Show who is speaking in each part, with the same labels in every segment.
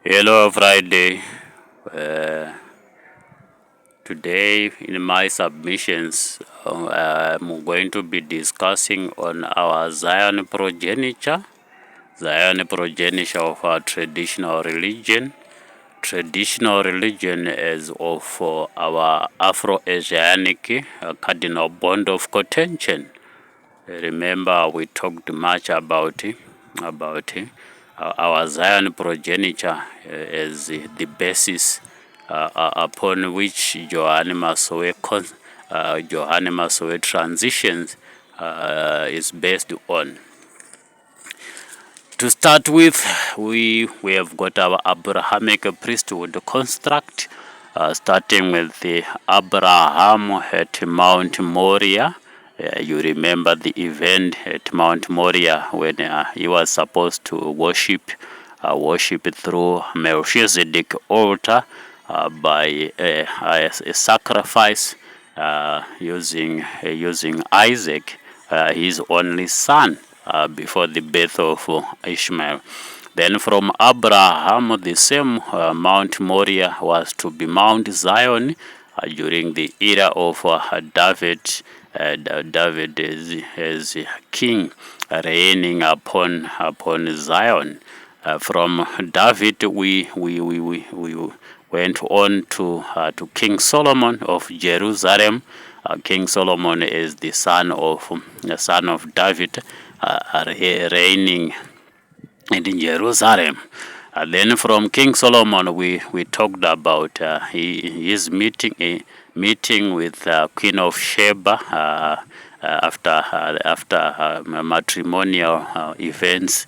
Speaker 1: Hello, Friday. Uh, Today, in my submissions, I'm going to be discussing on our Zion progeniture of our traditional religion. Traditional religion is of our Afro-Asianic cardinal bond of contention. Remember, we talked much about our Zion progeniture as the basis upon which Johann Masowe transitions is based on. To start with, we have got our Abrahamic priesthood construct, starting with the Abraham at Mount Moriah. You remember the event at Mount Moriah when he was supposed to worship through Melchizedek altar by a sacrifice using Isaac, his only son, before the birth of Ishmael. Then from Abraham, the same Mount Moriah was to be Mount Zion during the era of David. David as king, reigning upon Zion. From David, we went on to King Solomon of Jerusalem. King Solomon is the son of David, reigning in Jerusalem. Then from King Solomon, we talked about his meeting with Queen of Sheba after matrimonial events.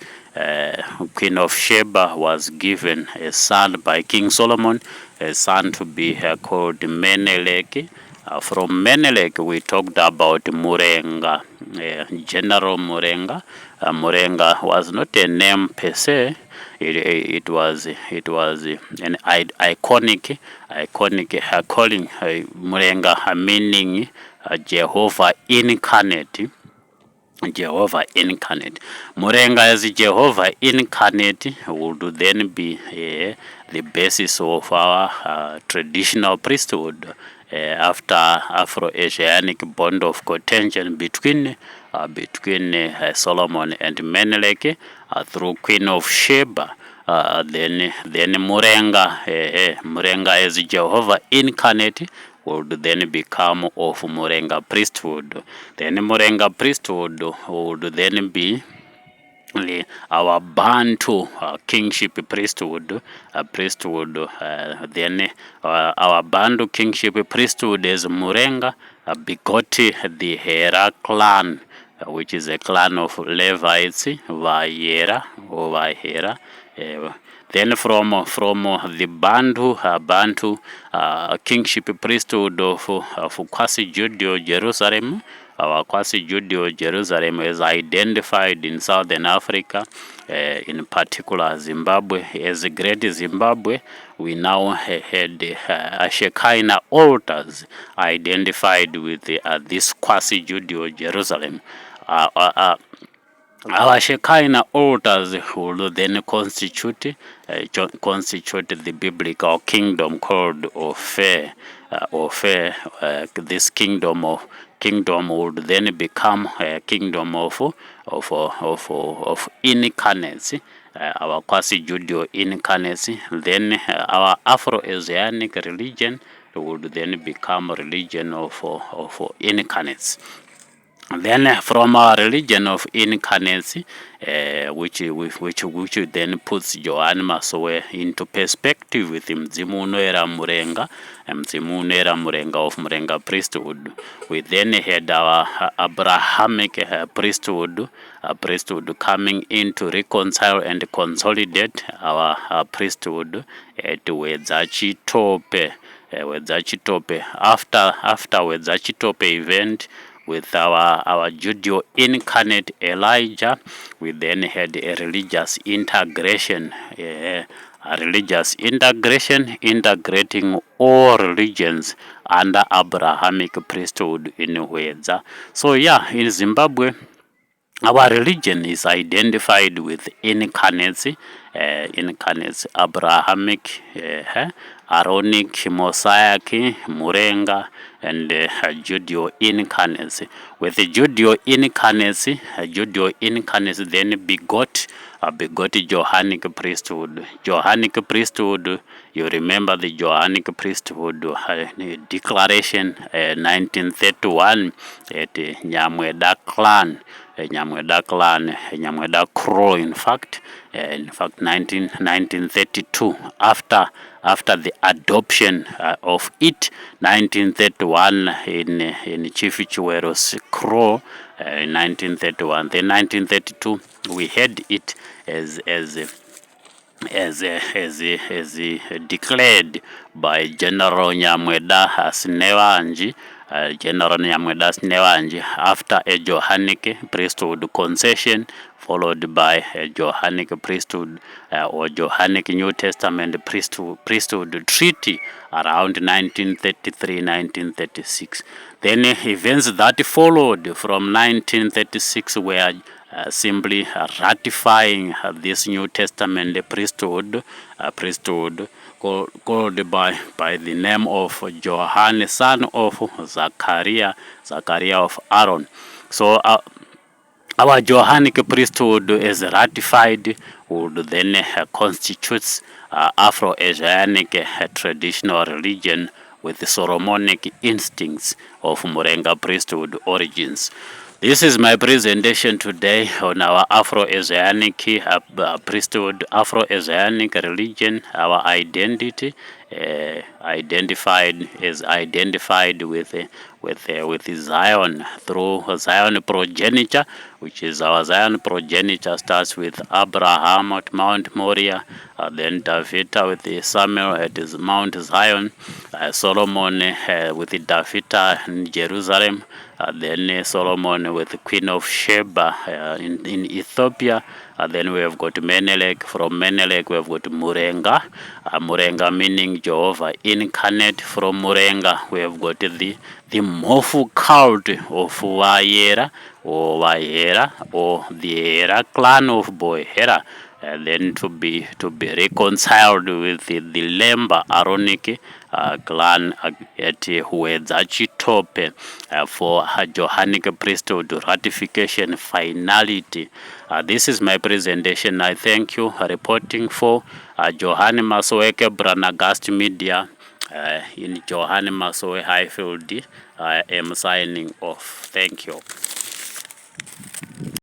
Speaker 1: Queen of Sheba was given a son by King Solomon, a son to be called Menelik. From Menelik, we talked about Murenga, General Murenga. Murenga was not a name per se. It was an iconic calling, Murenga, meaning Jehovah incarnate. Jehovah incarnate. Murenga as Jehovah incarnate would then be the basis of our traditional priesthood after Afro-Asianic bond of contention between Solomon and Menelik through Queen of Sheba. Then Murenga as Jehovah incarnate would then become of Murenga priesthood. Then Murenga priesthood would then be our Bantu kingship priesthood. Then our Bantu kingship priesthood is Murenga begot the Hera clan, which is a clan of Levites, Vayera or Vayera. Then from the Bantu kingship priesthood of Kwasi Judeo Jerusalem, our Kwasi Judeo Jerusalem is identified in Southern Africa, in particular Zimbabwe. As a great Zimbabwe, we now had Shekinah altars identified with this Kwasi Judeo Jerusalem. Our Shekinah altars would then constitute the biblical kingdom called Ophir. This kingdom would then become a kingdom of incarnacy, our quasi Judeo incarnacy. Then our Afro-Asianic religion would then become a religion of incarnates. Then from our religion of incarnacy, which then puts Johann Masowe into perspective with Mzimunera Murenga, Mzimunera Murenga of Murenga priesthood. We then had our Abrahamic priesthood coming in to reconcile and consolidate our priesthood at Wedzachitope. After Wedzachitope event, with our Judeo incarnate Elijah, we then had a religious integration, integrating all religions under Abrahamic priesthood in Wedza. So yeah, in Zimbabwe, Our religion is identified with incarnates, Abrahamic, Aaronic, Mosaic, Murenga, and Judeo-incarnates. With the Judeo-incarnates, then begot Johanic priesthood. Johanic priesthood, you remember the Johanic priesthood declaration 1931 at Nyamweda clan. Nyamweda Crow, in fact, 1932, after the adoption of it, 1931 in Chief Chiwero's Crow, 1931. Then 1932, we had it as declared by General Nyamweda Snewanji, General Nyamweda Snewanji, after a Johanic priesthood concession, followed by a Johanic priesthood or Johanic New Testament priesthood treaty around 1933-1936. Then events that followed from 1936 were simply ratifying this New Testament priesthood, called by the name of Johannes, son of Zachariah of Aaron. So our Johanic priesthood, as ratified, would then constitutes Afro-Asiatic traditional religion with the Solomonic instincts of Murenga priesthood origins. This is my presentation today on our Afro-Asiatic priesthood, Afro-Asiatic religion, our identity, identified with Zion through Zion Progeniture, which is our Zion Progeniture starts with Abraham at Mount Moriah, then David with the Samuel at Mount Zion, Solomon with the David in Jerusalem, then Solomon with the Queen of Sheba in Ethiopia. Then we have got Menelik. From Menelik we have got Murenga. Murenga meaning Jehovah incarnate. From Murenga we have got the Mofu cult of Wayera or the Hera clan of Boyera. Then to be reconciled with the Lemba Aaronic clan at Huedzachitope for Johanic priesthood ratification finality. This is my presentation. I thank you. Reporting for Johani Masoweke Branagast Media in Johani Masowe Highfield. I am signing off. Thank you.